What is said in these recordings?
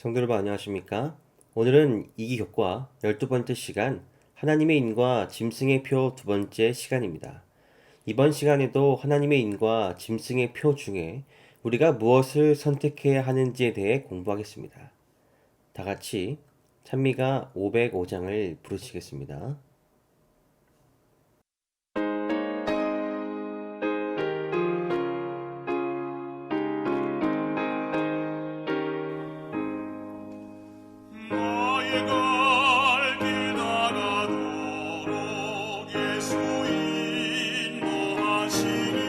성도 여러분 안녕하십니까? 오늘은 이기격과 12번째 시간 하나님의 인과 짐승의 표 두 번째 시간입니다. 이번 시간에도 하나님의 인과 짐승의 표 중에 우리가 무엇을 선택해야 하는지에 대해 공부하겠습니다. 다 같이 찬미가 505장을 부르시겠습니다. 나의 갈 기다가도록 예수 인도하시니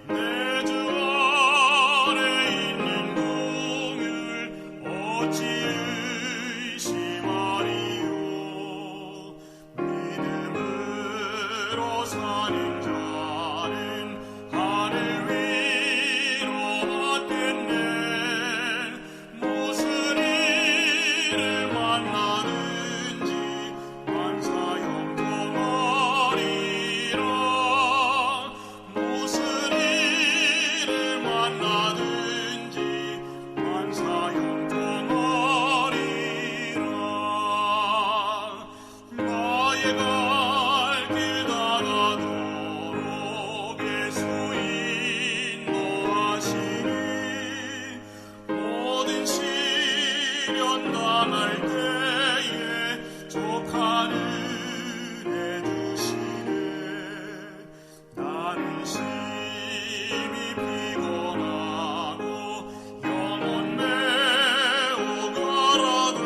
내 주 안에 있는 공을 어찌 의심하리요. 믿음으로 사는 자는 하늘 위로 받겠네. 무슨 일을 만나든지 만사 형통하리라. 무슨 일을 만나든지 만사 형통하리라. 나의 갈 기다가도록 예수 인도하시니 모든 시련 당할 때에 족한 은혜 주시네. 나는 심히 피곤하고 영혼 매우 가라되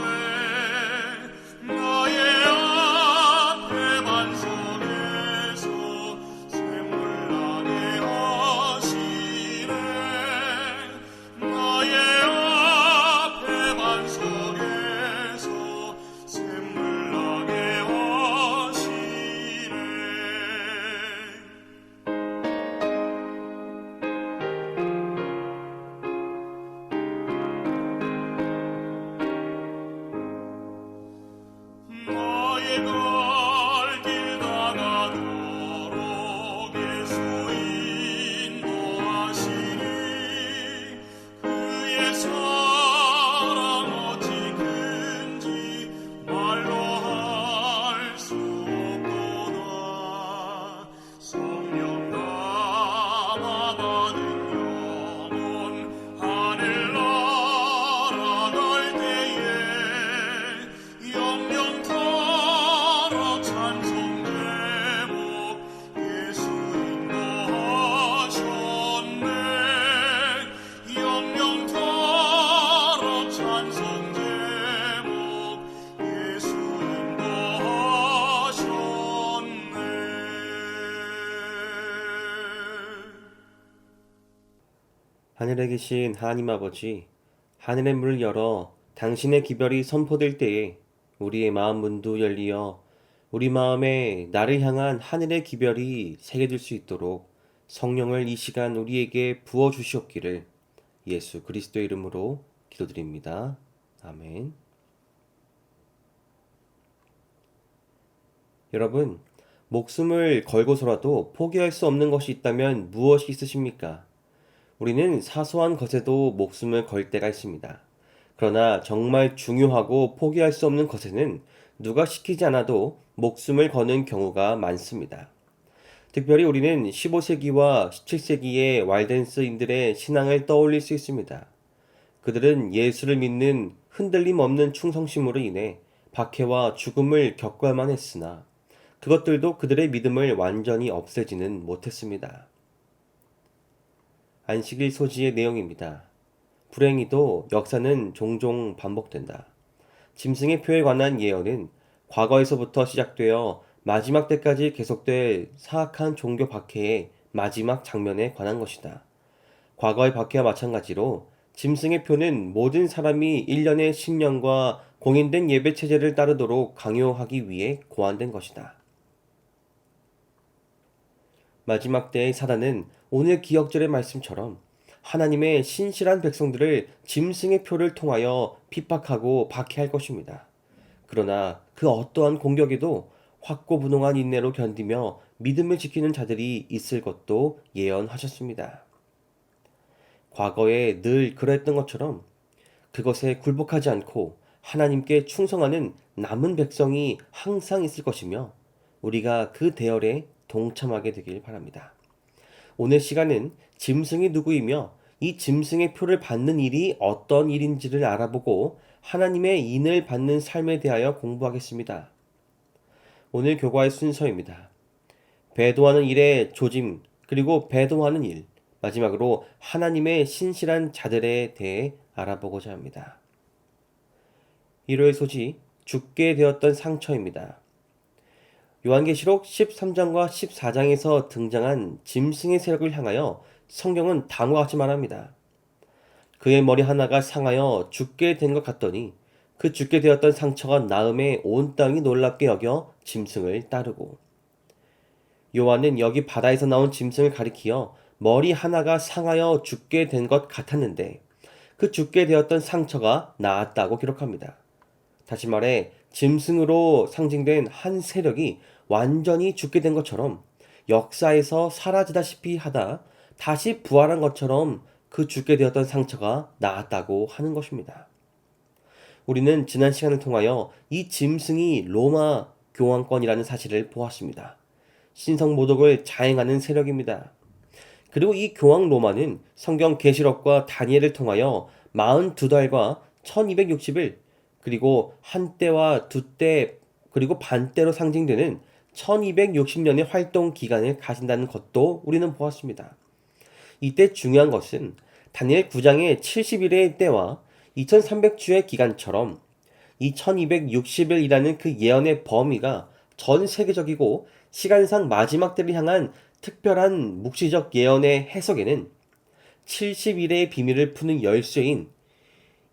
나의 앞에 반석에서 샘물나게 하시네. 나의 앞에 반석에서 샘물나게 하시네. 나의 갈 기다가도록 예수 인도하시니 그의 사랑 어찌 큰지 말로 할 수 없도다. 성령 감화받은 영혼 하늘 날아갈 때에 영영토록 찬송 제목 예수 인도하셨네. 영영토록 찬송 제목 예수 인도하셨네. 하늘에 계신 하나님 아버지, 하늘의 문을 열어 당신의 기별이 선포될 때에 우리의 마음 문도 열리어 우리 마음에 나를 향한 하늘의 기별이 새겨질 수 있도록 성령을 이 시간 우리에게 부어 주시옵기를 예수 그리스도의 이름으로 기도드립니다. 아멘. 여러분, 목숨을 걸고서라도 포기할 수 없는 것이 있다면 무엇이 있으십니까? 우리는 사소한 것에도 목숨을 걸 때가 있습니다. 그러나 정말 중요하고 포기할 수 없는 것에는 누가 시키지 않아도 목숨을 거는 경우가 많습니다. 특별히 우리는 15세기와 17세기의 왈덴스인들의 신앙을 떠올릴 수 있습니다. 그들은 예수를 믿는 흔들림 없는 충성심으로 인해 박해와 죽음을 겪어야만 했으나 그것들도 그들의 믿음을 완전히 없애지는 못했습니다. 안식일 소지의 내용입니다. 불행히도 역사는 종종 반복된다. 짐승의 표에 관한 예언은 과거에서부터 시작되어 마지막 때까지 계속될 사악한 종교 박해의 마지막 장면에 관한 것이다. 과거의 박해와 마찬가지로 짐승의 표는 모든 사람이 1년의 신령과 공인된 예배 체제를 따르도록 강요하기 위해 고안된 것이다. 마지막 때의 사단은 오늘 기억절의 말씀처럼 하나님의 신실한 백성들을 짐승의 표를 통하여 핍박하고 박해할 것입니다. 그러나 그 어떠한 공격에도 확고부동한 인내로 견디며 믿음을 지키는 자들이 있을 것도 예언하셨습니다. 과거에 늘 그랬던 것처럼 그것에 굴복하지 않고 하나님께 충성하는 남은 백성이 항상 있을 것이며 우리가 그 대열에 동참하게 되길 바랍니다. 오늘 시간은 짐승이 누구이며 이 짐승의 표를 받는 일이 어떤 일인지를 알아보고 하나님의 인을 받는 삶에 대하여 공부하겠습니다. 오늘 교과의 순서입니다. 배도하는 일의 조짐, 그리고 배도하는 일, 마지막으로 하나님의 신실한 자들에 대해 알아보고자 합니다. 일요일 소지, 죽게 되었던 상처입니다. 요한계시록 13장과 14장에서 등장한 짐승의 세력을 향하여 성경은 다음과 같이 말합니다. 그의 머리 하나가 상하여 죽게 된 것 같더니 그 죽게 되었던 상처가 나음에 온 땅이 놀랍게 여겨 짐승을 따르고, 요한은 여기 바다에서 나온 짐승을 가리키어 머리 하나가 상하여 죽게 된 것 같았는데 그 죽게 되었던 상처가 나았다고 기록합니다. 다시 말해 짐승으로 상징된 한 세력이 완전히 죽게 된 것처럼 역사에서 사라지다시피 하다 다시 부활한 것처럼 그 죽게 되었던 상처가 나았다고 하는 것입니다. 우리는 지난 시간을 통하여 이 짐승이 로마 교황권이라는 사실을 보았습니다. 신성 모독을 자행하는 세력입니다. 그리고 이 교황 로마는 성경 계시록과 다니엘을 통하여 42달과 1260일, 그리고 한때와 두때, 그리고 반때로 상징되는 1260년의 활동 기간을 가진다는 것도 우리는 보았습니다. 이때 중요한 것은 다니엘 9장의 70일의 때와 2300주의 기간처럼 이 1260일이라는 그 예언의 범위가 전 세계적이고 시간상 마지막 때를 향한 특별한 묵시적 예언의 해석에는 70일의 비밀을 푸는 열쇠인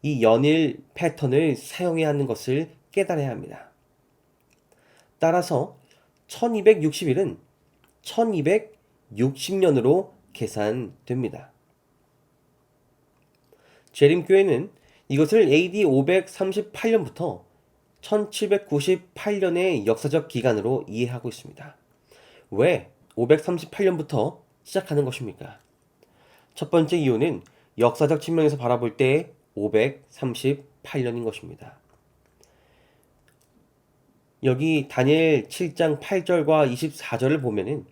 이 연일 패턴을 사용해야 하는 것을 깨달아야 합니다. 따라서 1260일은 1260년으로 계산됩니다. 재림교회는 이것을 AD 538년부터 1798년의 역사적 기간으로 이해하고 있습니다. 왜 538년부터 시작하는 것입니까? 첫 번째 이유는 역사적 측면에서 바라볼 때 538년인 것입니다. 여기 다니엘 7장 8절과 24절을 보면은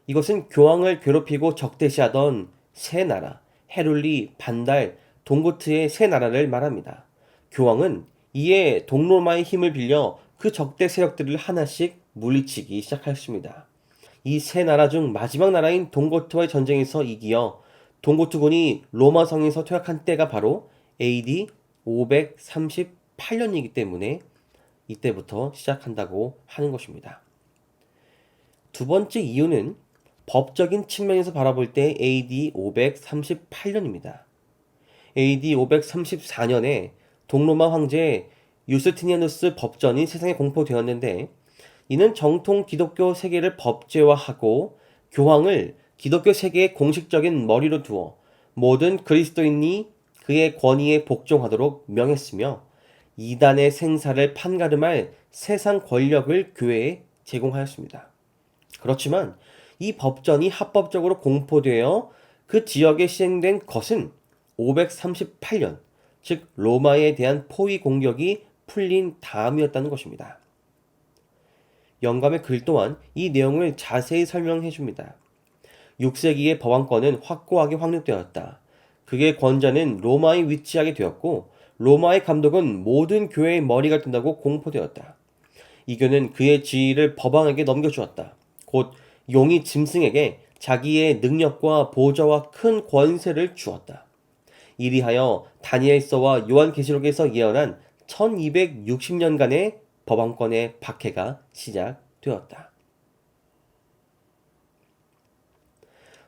이것은 교황을 괴롭히고 적대시하던 세 나라, 헤룰리, 반달, 동고트의 세 나라를 말합니다. 교황은 이에 동로마의 힘을 빌려 그 적대 세력들을 하나씩 물리치기 시작하였습니다. 이 세 나라 중 마지막 나라인 동고트와의 전쟁에서 이기어 동고트군이 로마 성에서 퇴역한 때가 바로 AD 538년이기 때문에 이때부터 시작한다고 하는 것입니다. 두 번째 이유는 법적인 측면에서 바라볼 때 AD 538년입니다. AD 534년에 동로마 황제 유스티니아누스 법전이 세상에 공포되었는데 이는 정통 기독교 세계를 법제화하고 교황을 기독교 세계의 공식적인 머리로 두어 모든 그리스도인이 그의 권위에 복종하도록 명했으며 이단의 생사를 판가름할 세상 권력을 교회에 제공하였습니다. 그렇지만 이 법전이 합법적으로 공포되어 그 지역에 시행된 것은 538년, 즉 로마에 대한 포위 공격이 풀린 다음이었다는 것입니다. 영감의 글 또한 이 내용을 자세히 설명해 줍니다. 6세기의 법왕권은 확고하게 확립되었다. 그의 권자는 로마에 위치하게 되었고 로마의 감독은 모든 교회의 머리가 된다고 공포되었다. 이교는 그의 지위를 법왕에게 넘겨주었다. 곧 용이 짐승에게 자기의 능력과 보좌와 큰 권세를 주었다. 이리하여 다니엘서와 요한계시록에서 예언한 1260년간의 법왕권의 박해가 시작되었다.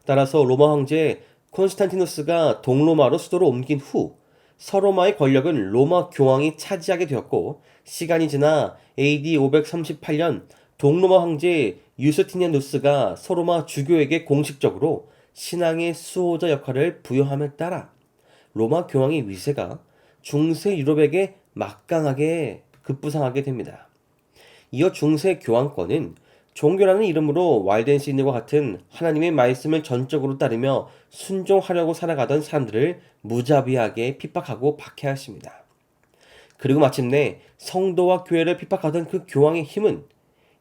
따라서 로마 황제 콘스탄티누스가 동로마로 수도를 옮긴 후 서로마의 권력은 로마 교황이 차지하게 되었고 시간이 지나 AD 538년 동로마 황제 유스티니아누스가 서로마 주교에게 공식적으로 신앙의 수호자 역할을 부여함에 따라 로마 교황의 위세가 중세 유럽에게 막강하게 급부상하게 됩니다. 이어 중세 교황권은 종교라는 이름으로 왈덴시인들과 같은 하나님의 말씀을 전적으로 따르며 순종하려고 살아가던 사람들을 무자비하게 핍박하고 박해하였습니다. 그리고 마침내 성도와 교회를 핍박하던 그 교황의 힘은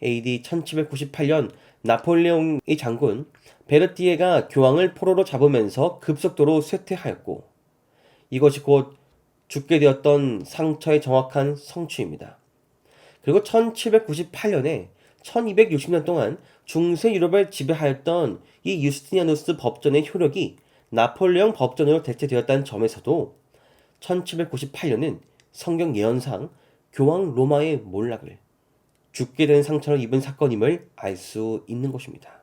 AD 1798년 나폴레옹의 장군 베르티에가 교황을 포로로 잡으면서 급속도로 쇠퇴하였고, 이것이 곧 죽게 되었던 상처의 정확한 성취입니다. 그리고 1798년에 1260년 동안 중세 유럽을 지배하였던 이 유스티니아누스 법전의 효력이 나폴레옹 법전으로 대체되었다는 점에서도 1798년은 성경 예언상 교황 로마의 몰락을, 죽게 된 상처를 입은 사건임을 알 수 있는 것입니다.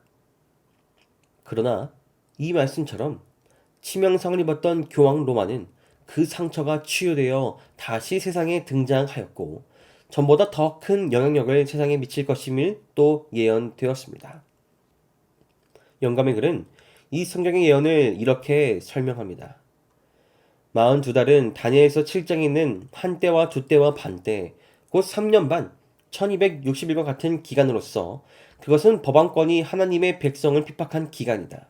그러나 이 말씀처럼 치명상을 입었던 교황 로마는 그 상처가 치유되어 다시 세상에 등장하였고, 전보다 더 큰 영향력을 세상에 미칠 것임을 또 예언되었습니다. 영감의 글은 이 성경의 예언을 이렇게 설명합니다. 42달은 다니엘서 7장에 있는 한때와 두때와 반때, 곧 3년 반, 1260일과 같은 기간으로서 그것은 법왕권이 하나님의 백성을 핍박한 기간이다.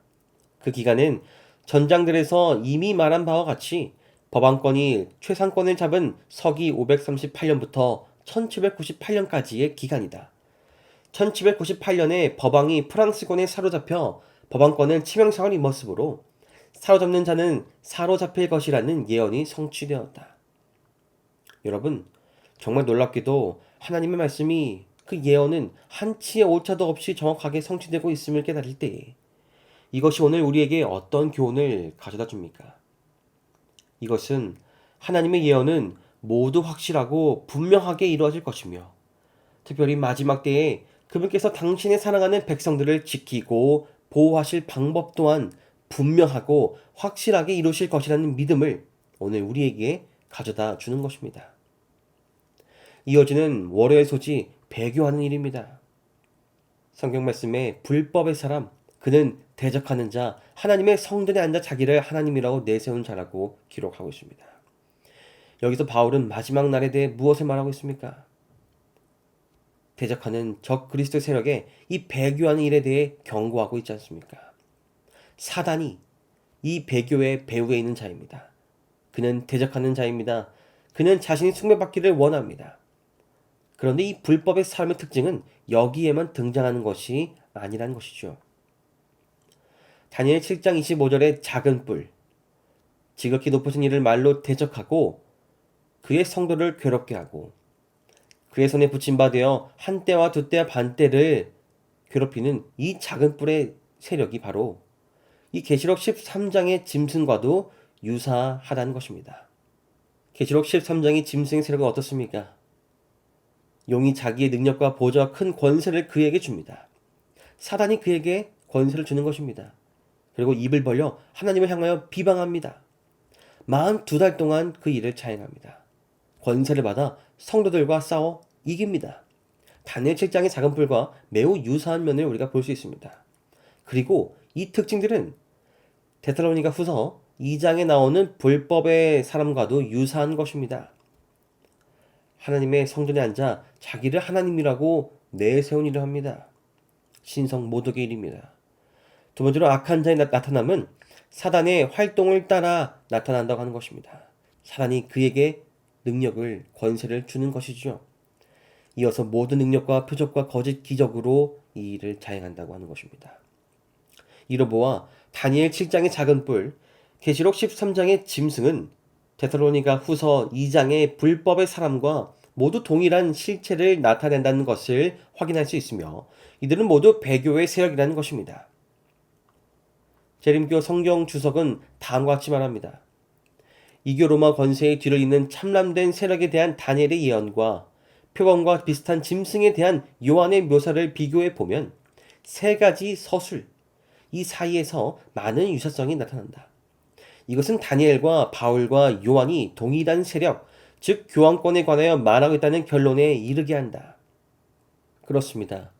그 기간은 전장들에서 이미 말한 바와 같이 법왕권이 최상권을 잡은 서기 538년부터 1798년까지의 기간이다. 1798년에 법왕이 프랑스권에 사로잡혀 법왕권은 치명상을 입었으므로 사로잡는 자는 사로잡힐 것이라는 예언이 성취되었다. 여러분, 정말 놀랍게도 하나님의 말씀이, 그 예언은 한치의 오차도 없이 정확하게 성취되고 있음을 깨달을 때에 이것이 오늘 우리에게 어떤 교훈을 가져다 줍니까? 이것은 하나님의 예언은 모두 확실하고 분명하게 이루어질 것이며, 특별히 마지막 때에 그분께서 당신의 사랑하는 백성들을 지키고 보호하실 방법 또한 분명하고 확실하게 이루실 것이라는 믿음을 오늘 우리에게 가져다 주는 것입니다. 이어지는 월요일 소지 배교하는 일입니다. 성경 말씀에 불법의 사람, 그는 대적하는 자, 하나님의 성전에 앉아 자기를 하나님이라고 내세운 자라고 기록하고 있습니다. 여기서 바울은 마지막 날에 대해 무엇을 말하고 있습니까? 대적하는 적 그리스도 세력의 이 배교하는 일에 대해 경고하고 있지 않습니까? 사단이 이 배교의 배후에 있는 자입니다. 그는 대적하는 자입니다. 그는 자신이 숭배받기를 원합니다. 그런데 이 불법의 삶의 특징은 여기에만 등장하는 것이 아니라는 것이죠. 다니엘 7장 25절의 작은 뿔, 지극히 높으신 이를 말로 대적하고 그의 성도를 괴롭게 하고 그의 손에 붙임 바 되어 한때와 두때와 반때를 괴롭히는 이 작은 뿔의 세력이 바로 이 계시록 13장의 짐승과도 유사하다는 것입니다. 계시록 13장의 짐승의 세력은 어떻습니까? 용이 자기의 능력과 보좌와 큰 권세를 그에게 줍니다. 사단이 그에게 권세를 주는 것입니다. 그리고 입을 벌려 하나님을 향하여 비방합니다. 42달 동안 그 일을 자행합니다. 권세를 받아 성도들과 싸워 이깁니다. 다니엘 7장의 작은 뿔과 매우 유사한 면을 우리가 볼 수 있습니다. 그리고 이 특징들은 데살로니가 후서 2장에 나오는 불법의 사람과도 유사한 것입니다. 하나님의 성전에 앉아 자기를 하나님이라고 내세운 일을 합니다. 신성 모독의 일입니다. 두 번째로 악한 자의 나타남은 사단의 활동을 따라 나타난다고 하는 것입니다. 사단이 그에게 능력을, 권세를 주는 것이죠. 이어서 모든 능력과 표적과 거짓 기적으로 이 일을 자행한다고 하는 것입니다. 이로 보아 다니엘 7장의 작은 뿔, 계시록 13장의 짐승은 데살로니가 후서 2장의 불법의 사람과 모두 동일한 실체를 나타낸다는 것을 확인할 수 있으며, 이들은 모두 배교의 세력이라는 것입니다. 재림교 성경 주석은 다음과 같이 말합니다. 이교 로마 권세의 뒤를 잇는 참람된 세력에 대한 다니엘의 예언과 표범과 비슷한 짐승에 대한 요한의 묘사를 비교해 보면 세 가지 서술, 이 사이에서 많은 유사성이 나타난다. 이것은 다니엘과 바울과 요한이 동일한 세력, 즉 교황권에 관하여 말하고 있다는 결론에 이르게 한다. 그렇습니다.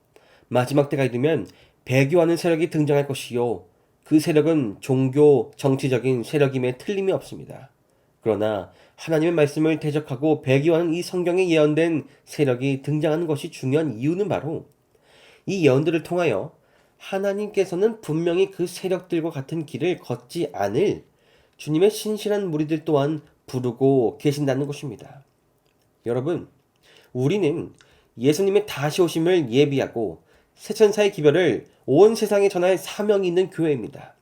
마지막 때가 이르면 배교하는 세력이 등장할 것이요, 그 세력은 종교, 정치적인 세력임에 틀림이 없습니다. 그러나 하나님의 말씀을 대적하고 배교하는 이 성경에 예언된 세력이 등장하는 것이 중요한 이유는 바로 이 예언들을 통하여 하나님께서는 분명히 그 세력들과 같은 길을 걷지 않을 주님의 신실한 무리들 또한 부르고 계신다는 것입니다. 여러분, 우리는 예수님의 다시 오심을 예비하고 새천사의 기별을 온 세상에 전할 사명이 있는 교회입니다.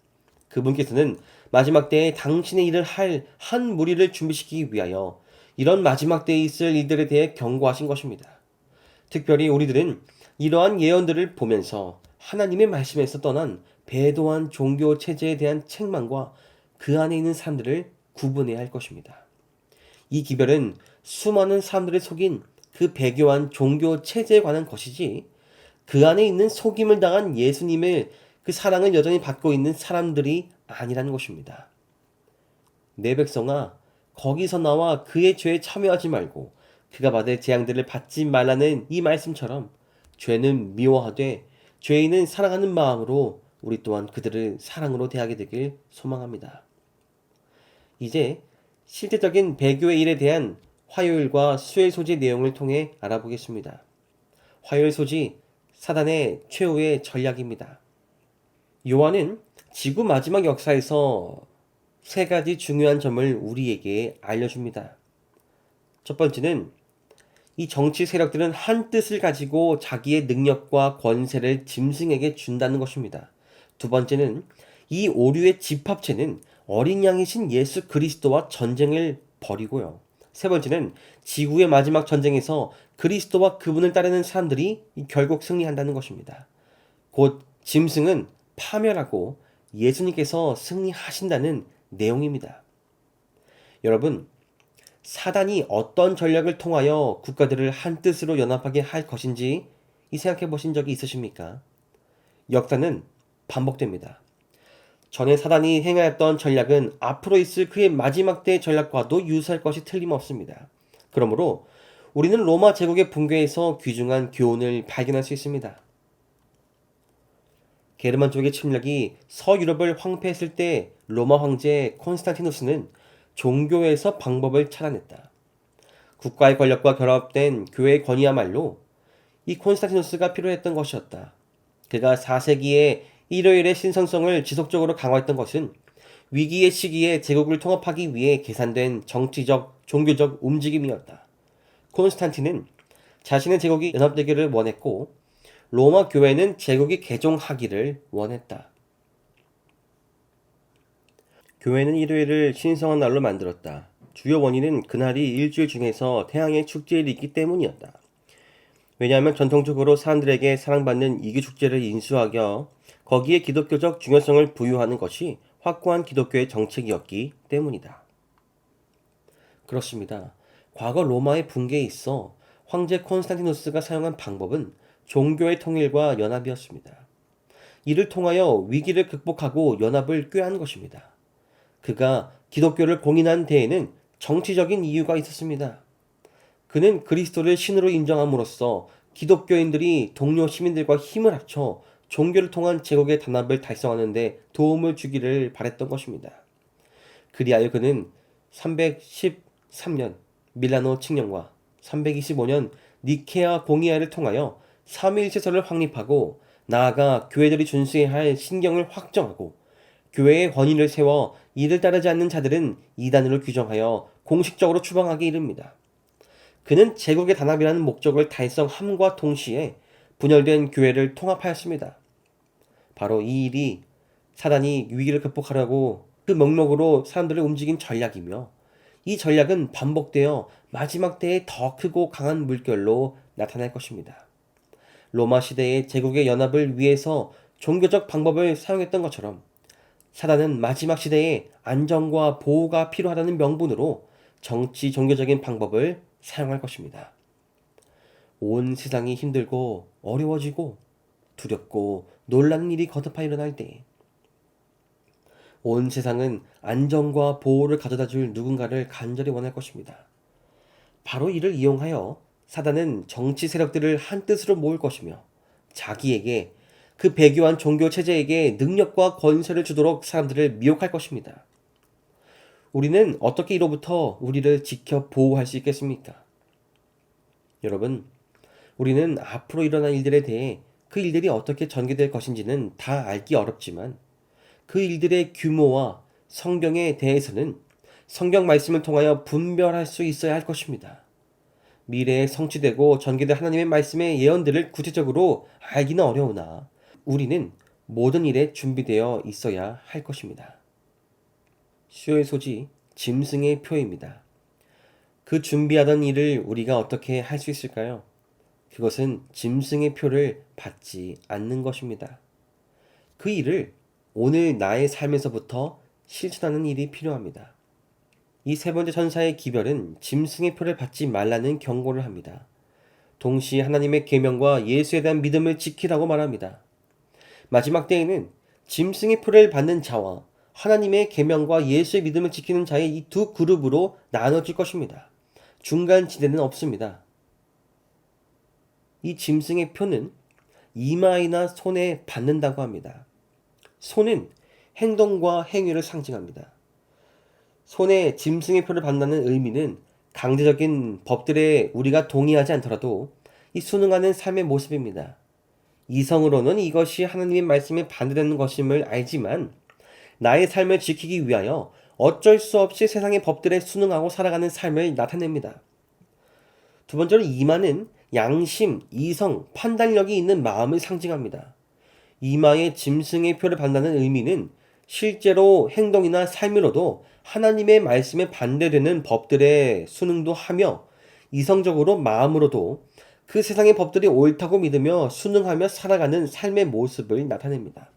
그분께서는 마지막 때에 당신의 일을 할 한 무리를 준비시키기 위하여 이런 마지막 때에 있을 일들에 대해 경고하신 것입니다. 특별히 우리들은 이러한 예언들을 보면서 하나님의 말씀에서 떠난 배도한 종교 체제에 대한 책망과 그 안에 있는 사람들을 구분해야 할 것입니다. 이 기별은 수많은 사람들을 속인 그 배교한 종교 체제에 관한 것이지 그 안에 있는 속임을 당한 예수님의 그 사랑을 여전히 받고 있는 사람들이 아니라는 것입니다. 내 백성아, 거기서 나와 그의 죄에 참여하지 말고 그가 받을 재앙들을 받지 말라는 이 말씀처럼 죄는 미워하되 죄인은 사랑하는 마음으로 우리 또한 그들을 사랑으로 대하게 되길 소망합니다. 이제 실제적인 배교의 일에 대한 화요일과 수요일 소지 내용을 통해 알아보겠습니다. 화요일 소지, 사단의 최후의 전략입니다. 요한은 지구 마지막 역사에서 세 가지 중요한 점을 우리에게 알려줍니다. 첫 번째는 이 정치 세력들은 한 뜻을 가지고 자기의 능력과 권세를 짐승에게 준다는 것입니다. 두 번째는 이 오류의 집합체는 어린 양이신 예수 그리스도와 전쟁을 벌이고요. 세 번째는 지구의 마지막 전쟁에서 그리스도와 그분을 따르는 사람들이 결국 승리한다는 것입니다. 곧 짐승은 파멸하고 예수님께서 승리하신다는 내용입니다. 여러분, 사단이 어떤 전략을 통하여 국가들을 한 뜻으로 연합하게 할 것인지 생각해 보신 적이 있으십니까? 역사는 반복됩니다. 전에 사단이 행하였던 전략은 앞으로 있을 그의 마지막 때의 전략과도 유사할 것이 틀림없습니다. 그러므로 우리는 로마 제국의 붕괴에서 귀중한 교훈을 발견할 수 있습니다. 게르만 쪽의 침략이 서유럽을 황폐했을 때 로마 황제 콘스탄티누스는 종교에서 방법을 찾아냈다. 국가의 권력과 결합된 교회의 권위야말로 이 콘스탄티누스가 필요했던 것이었다. 그가 4세기에 일요일의 신성성을 지속적으로 강화했던 것은 위기의 시기에 제국을 통합하기 위해 계산된 정치적, 종교적 움직임이었다. 콘스탄틴은 자신의 제국이 연합되기를 원했고 로마 교회는 제국이 개종하기를 원했다. 교회는 일요일을 신성한 날로 만들었다. 주요 원인은 그날이 일주일 중에서 태양의 축제일이 있기 때문이었다. 왜냐하면 전통적으로 사람들에게 사랑받는 이교 축제를 인수하여 거기에 기독교적 중요성을 부여하는 것이 확고한 기독교의 정책이었기 때문이다. 그렇습니다. 과거 로마의 붕괴에 있어 황제 콘스탄티누스가 사용한 방법은 종교의 통일과 연합이었습니다. 이를 통하여 위기를 극복하고 연합을 꾀한 것입니다. 그가 기독교를 공인한 데에는 정치적인 이유가 있었습니다. 그는 그리스도를 신으로 인정함으로써 기독교인들이 동료 시민들과 힘을 합쳐 종교를 통한 제국의 단합을 달성하는 데 도움을 주기를 바랬던 것입니다. 그리하여 그는 313년 밀라노 칙령과 325년 니케아 공의회를 통하여 삼위일체설을 확립하고 나아가 교회들이 준수해야 할 신경을 확정하고 교회의 권위를 세워 이를 따르지 않는 자들은 이단으로 규정하여 공식적으로 추방하게 이릅니다. 그는 제국의 단합이라는 목적을 달성함과 동시에 분열된 교회를 통합하였습니다. 바로 이 일이 사단이 위기를 극복하려고 그 목록으로 사람들을 움직인 전략이며 이 전략은 반복되어 마지막 때에 더 크고 강한 물결로 나타날 것입니다. 로마 시대의 제국의 연합을 위해서 종교적 방법을 사용했던 것처럼 사단은 마지막 시대에 안정과 보호가 필요하다는 명분으로 정치 종교적인 방법을 사용할 것입니다. 온 세상이 힘들고 어려워지고 두렵고 놀라는 일이 거듭하여 일어날 때 온 세상은 안정과 보호를 가져다 줄 누군가를 간절히 원할 것입니다. 바로 이를 이용하여 사단은 정치 세력들을 한 뜻으로 모을 것이며 자기에게 그 배교한 종교 체제에게 능력과 권세를 주도록 사람들을 미혹할 것입니다. 우리는 어떻게 이로부터 우리를 지켜 보호할 수 있겠습니까? 여러분, 우리는 앞으로 일어날 일들에 대해 그 일들이 어떻게 전개될 것인지는 다 알기 어렵지만 그 일들의 규모와 성경에 대해서는 성경 말씀을 통하여 분별할 수 있어야 할 것입니다. 미래에 성취되고 전개될 하나님의 말씀의 예언들을 구체적으로 알기는 어려우나 우리는 모든 일에 준비되어 있어야 할 것입니다. 수요의 소지, 짐승의 표입니다. 그 준비하던 일을 우리가 어떻게 할 수 있을까요? 그것은 짐승의 표를 받지 않는 것입니다. 그 일을 오늘 나의 삶에서부터 실천하는 일이 필요합니다. 이 세 번째 천사의 기별은 짐승의 표를 받지 말라는 경고를 합니다. 동시에 하나님의 계명과 예수에 대한 믿음을 지키라고 말합니다. 마지막 때에는 짐승의 표를 받는 자와 하나님의 계명과 예수의 믿음을 지키는 자의 이 두 그룹으로 나눠질 것입니다. 중간 지대는 없습니다. 이 짐승의 표는 이마이나 손에 받는다고 합니다. 손은 행동과 행위를 상징합니다. 손에 짐승의 표를 받는다는 의미는 강제적인 법들에 우리가 동의하지 않더라도 이 순응하는 삶의 모습입니다. 이성으로는 이것이 하나님의 말씀에 반대되는 것임을 알지만 나의 삶을 지키기 위하여 어쩔 수 없이 세상의 법들에 순응하고 살아가는 삶을 나타냅니다. 두 번째로 이마는 양심, 이성, 판단력이 있는 마음을 상징합니다. 이마에 짐승의 표를 받는다는 의미는 실제로 행동이나 삶으로도 하나님의 말씀에 반대되는 법들에 순응도 하며 이성적으로 마음으로도 그 세상의 법들이 옳다고 믿으며 순응하며 살아가는 삶의 모습을 나타냅니다.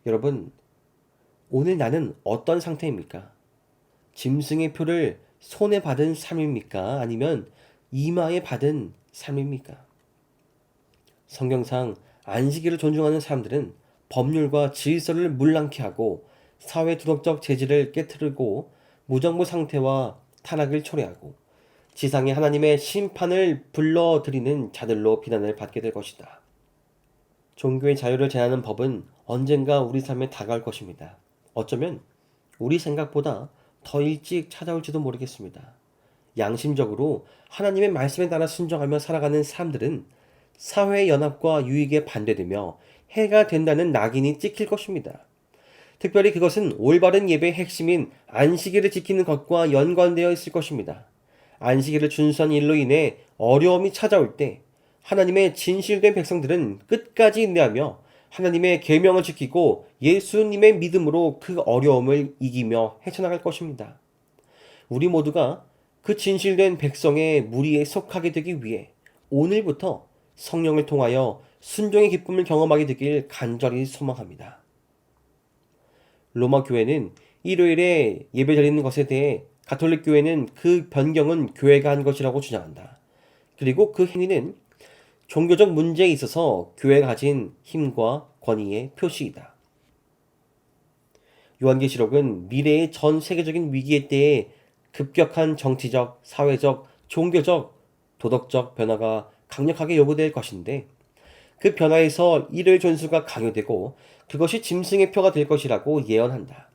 여러분, 오늘 나는 어떤 상태입니까? 짐승의 표를 손에 받은 삶입니까? 아니면 이마에 받은 삶입니까? 성경상 안식일을 존중하는 사람들은 법률과 질서를 물랑케 하고 사회 도덕적 재질을 깨트리고 무정부 상태와 타락을 초래하고 지상에 하나님의 심판을 불러들이는 자들로 비난을 받게 될 것이다. 종교의 자유를 제한하는 법은 언젠가 우리 삶에 다가올 것입니다. 어쩌면 우리 생각보다 더 일찍 찾아올지도 모르겠습니다. 양심적으로 하나님의 말씀에 따라 순종하며 살아가는 사람들은 사회의 연합과 유익에 반대되며 해가 된다는 낙인이 찍힐 것입니다. 특별히 그것은 올바른 예배의 핵심인 안식일을 지키는 것과 연관되어 있을 것입니다. 안식일을 준수한 일로 인해 어려움이 찾아올 때 하나님의 진실된 백성들은 끝까지 인내하며 하나님의 계명을 지키고 예수님의 믿음으로 그 어려움을 이기며 헤쳐나갈 것입니다. 우리 모두가 그 진실된 백성의 무리에 속하게 되기 위해 오늘부터 성령을 통하여 순종의 기쁨을 경험하게 되길 간절히 소망합니다. 로마 교회는 일요일에 예배 드리는 것에 대해 가톨릭 교회는 그 변경은 교회가 한 것이라고 주장한다. 그리고 그 행위는 종교적 문제에 있어서 교회가 가진 힘과 권위의 표시이다. 요한계시록은 미래의 전 세계적인 위기의 때에 급격한 정치적, 사회적, 종교적, 도덕적 변화가 강력하게 요구될 것인데 그 변화에서 일요일 존수가 강요되고 그것이 짐승의 표가 될 것이라고 예언한다.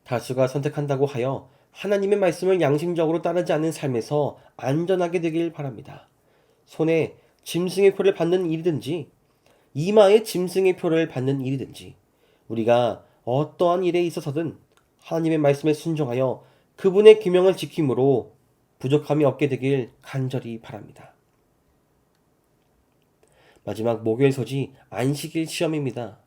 다수가 선택한다고 하여 하나님의 말씀을 양심적으로 따르지 않는 삶에서 안전하게 되길 바랍니다. 손에 짐승의 표를 받는 일이든지 이마에 짐승의 표를 받는 일이든지 우리가 어떠한 일에 있어서든 하나님의 말씀에 순종하여 그분의 계명을 지킴으로 부족함이 없게 되길 간절히 바랍니다. 마지막 목요일 소지 안식일 시험입니다.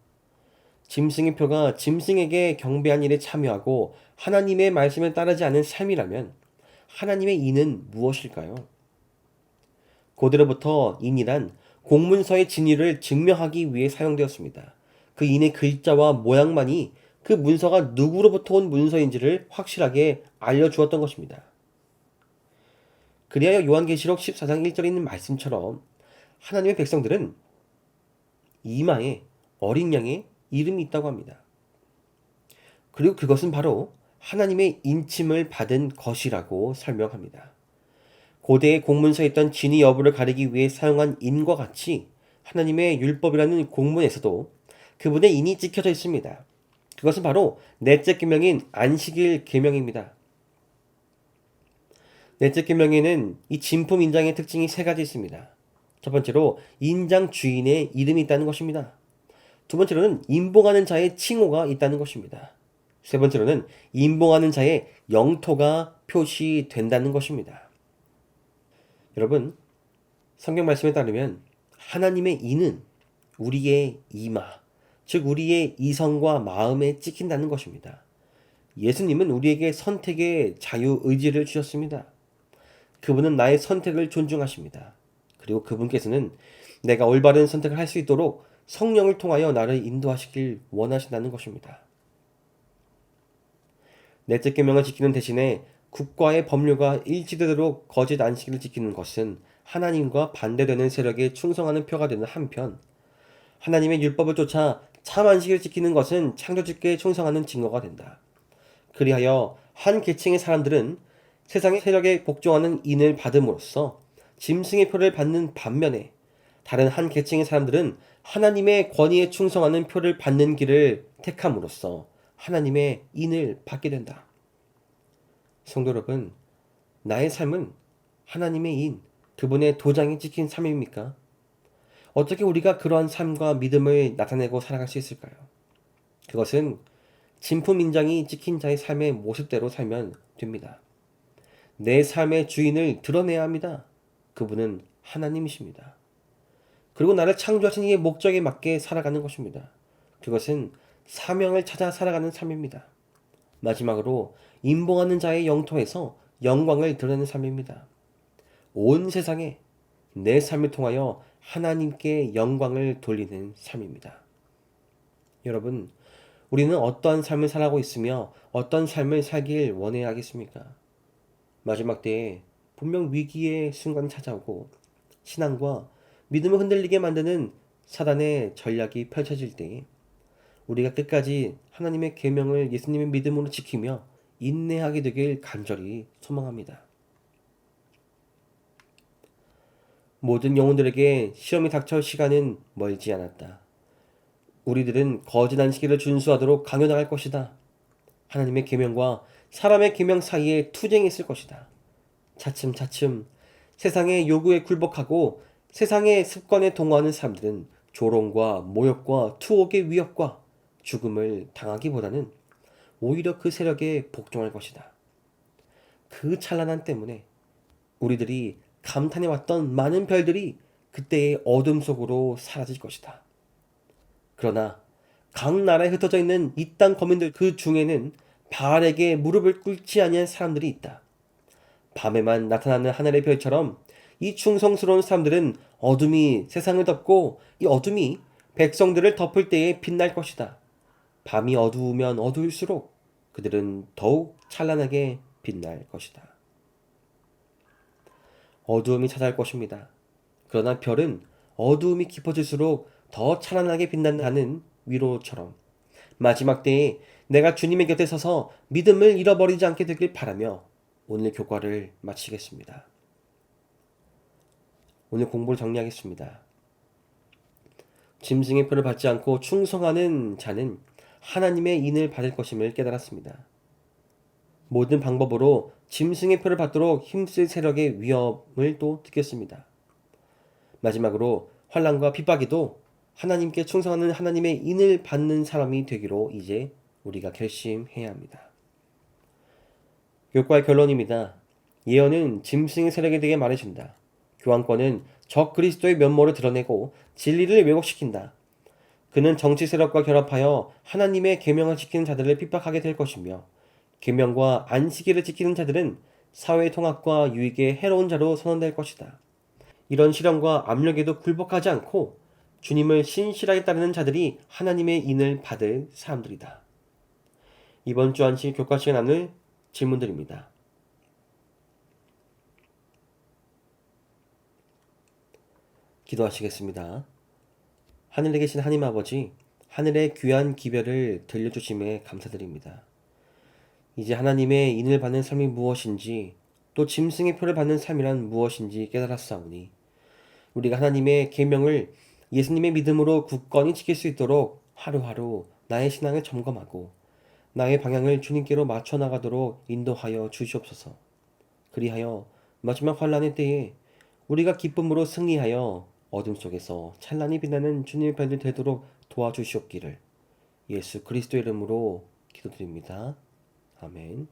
짐승의 표가 짐승에게 경배한 일에 참여하고 하나님의 말씀에 따르지 않은 삶이라면 하나님의 인은 무엇일까요? 고대로부터 인이란 공문서의 진위를 증명하기 위해 사용되었습니다. 그 인의 글자와 모양만이 그 문서가 누구로부터 온 문서인지를 확실하게 알려주었던 것입니다. 그리하여 요한계시록 14장 1절에 있는 말씀처럼 하나님의 백성들은 이마에 어린 양의 이름이 있다고 합니다. 그리고 그것은 바로 하나님의 인침을 받은 것이라고 설명합니다. 고대의 공문서에 있던 진위 여부를 가리기 위해 사용한 인과 같이 하나님의 율법이라는 공문에서도 그분의 인이 찍혀져 있습니다. 그것은 바로 넷째 계명인 안식일 계명입니다. 넷째 계명에는 이 진품 인장의 특징이 세 가지 있습니다. 첫 번째로 인장 주인의 이름이 있다는 것입니다. 두 번째로는 임봉하는 자의 칭호가 있다는 것입니다. 세 번째로는 임봉하는 자의 영토가 표시된다는 것입니다. 여러분, 성경 말씀에 따르면 하나님의 이는 우리의 이마, 즉 우리의 이성과 마음에 찍힌다는 것입니다. 예수님은 우리에게 선택의 자유의지를 주셨습니다. 그분은 나의 선택을 존중하십니다. 그리고 그분께서는 내가 올바른 선택을 할 수 있도록 성령을 통하여 나를 인도하시길 원하신다는 것입니다. 넷째 계명을 지키는 대신에 국가의 법률과 일치되도록 거짓 안식일을 지키는 것은 하나님과 반대되는 세력에 충성하는 표가 되는 한편, 하나님의 율법을 쫓아 참 안식일을 지키는 것은 창조주께 충성하는 증거가 된다. 그리하여 한 계층의 사람들은 세상의 세력에 복종하는 인을 받음으로써 짐승의 표를 받는 반면에, 다른 한 계층의 사람들은 하나님의 권위에 충성하는 표를 받는 길을 택함으로써 하나님의 인을 받게 된다. 성도 여러분, 나의 삶은 하나님의 인, 그분의 도장이 찍힌 삶입니까? 어떻게 우리가 그러한 삶과 믿음을 나타내고 살아갈 수 있을까요? 그것은 진품 인장이 찍힌 자의 삶의 모습대로 살면 됩니다. 내 삶의 주인을 드러내야 합니다. 그분은 하나님이십니다. 그리고 나를 창조하신 이의 목적에 맞게 살아가는 것입니다. 그것은 사명을 찾아 살아가는 삶입니다. 마지막으로 임봉하는 자의 영토에서 영광을 드러내는 삶입니다. 온 세상에 내 삶을 통하여 하나님께 영광을 돌리는 삶입니다. 여러분, 우리는 어떠한 삶을 살아가고 있으며 어떤 삶을 살길 원해야 하겠습니까? 마지막 때에 분명 위기의 순간이 찾아오고 신앙과 믿음을 흔들리게 만드는 사단의 전략이 펼쳐질 때에 우리가 끝까지 하나님의 계명을 예수님의 믿음으로 지키며 인내하게 되길 간절히 소망합니다. 모든 영혼들에게 시험이 닥쳐올 시간은 멀지 않았다. 우리들은 거짓 안식일을 준수하도록 강요당할 것이다. 하나님의 계명과 사람의 계명 사이에 투쟁이 있을 것이다. 차츰차츰 세상의 요구에 굴복하고 세상의 습관에 동화하는 사람들은 조롱과 모욕과 투옥의 위협과 죽음을 당하기보다는 오히려 그 세력에 복종할 것이다. 그 찬란한 때문에 우리들이 감탄해왔던 많은 별들이 그때의 어둠 속으로 사라질 것이다. 그러나 각 나라에 흩어져 있는 이 땅 거민들 그 중에는 바알에게 무릎을 꿇지 아니한 사람들이 있다. 밤에만 나타나는 하늘의 별처럼 이 충성스러운 사람들은 어둠이 세상을 덮고 이 어둠이 백성들을 덮을 때에 빛날 것이다. 밤이 어두우면 어두울수록 그들은 더욱 찬란하게 빛날 것이다. 어두움이 찾아올 것입니다. 그러나 별은 어두움이 깊어질수록 더 찬란하게 빛난다는 위로처럼 마지막 때에 내가 주님의 곁에 서서 믿음을 잃어버리지 않게 되길 바라며 오늘 교과를 마치겠습니다. 오늘 공부를 정리하겠습니다. 짐승의 표를 받지 않고 충성하는 자는 하나님의 인을 받을 것임을 깨달았습니다. 모든 방법으로 짐승의 표를 받도록 힘쓸 세력의 위험을 또 느꼈습니다. 마지막으로 환난과 핍박에도 하나님께 충성하는 하나님의 인을 받는 사람이 되기로 이제 우리가 결심해야 합니다. 교과의 결론입니다. 예언은 짐승의 세력에 대해 말해준다. 교황권은 적 그리스도의 면모를 드러내고 진리를 왜곡시킨다. 그는 정치 세력과 결합하여 하나님의 계명을 지키는 자들을 핍박하게 될 것이며 계명과 안식일을 지키는 자들은 사회 통합과 유익에 해로운 자로 선언될 것이다. 이런 시련과 압력에도 굴복하지 않고 주님을 신실하게 따르는 자들이 하나님의 인을 받을 사람들이다. 이번 주 안식 교과 시간 나눌 질문드립니다. 기도하시겠습니다. 하늘에 계신 하나님 아버지, 하늘의 귀한 기별을 들려주심에 감사드립니다. 이제 하나님의 인을 받는 삶이 무엇인지 또 짐승의 표를 받는 삶이란 무엇인지 깨달았사오니 우리가 하나님의 계명을 예수님의 믿음으로 굳건히 지킬 수 있도록 하루하루 나의 신앙을 점검하고 나의 방향을 주님께로 맞춰 나가도록 인도하여 주시옵소서. 그리하여 마지막 환난의 때에 우리가 기쁨으로 승리하여 어둠 속에서 찬란히 빛나는 주님의 별들 되도록 도와주시옵기를 예수 그리스도 이름으로 기도드립니다. 아멘.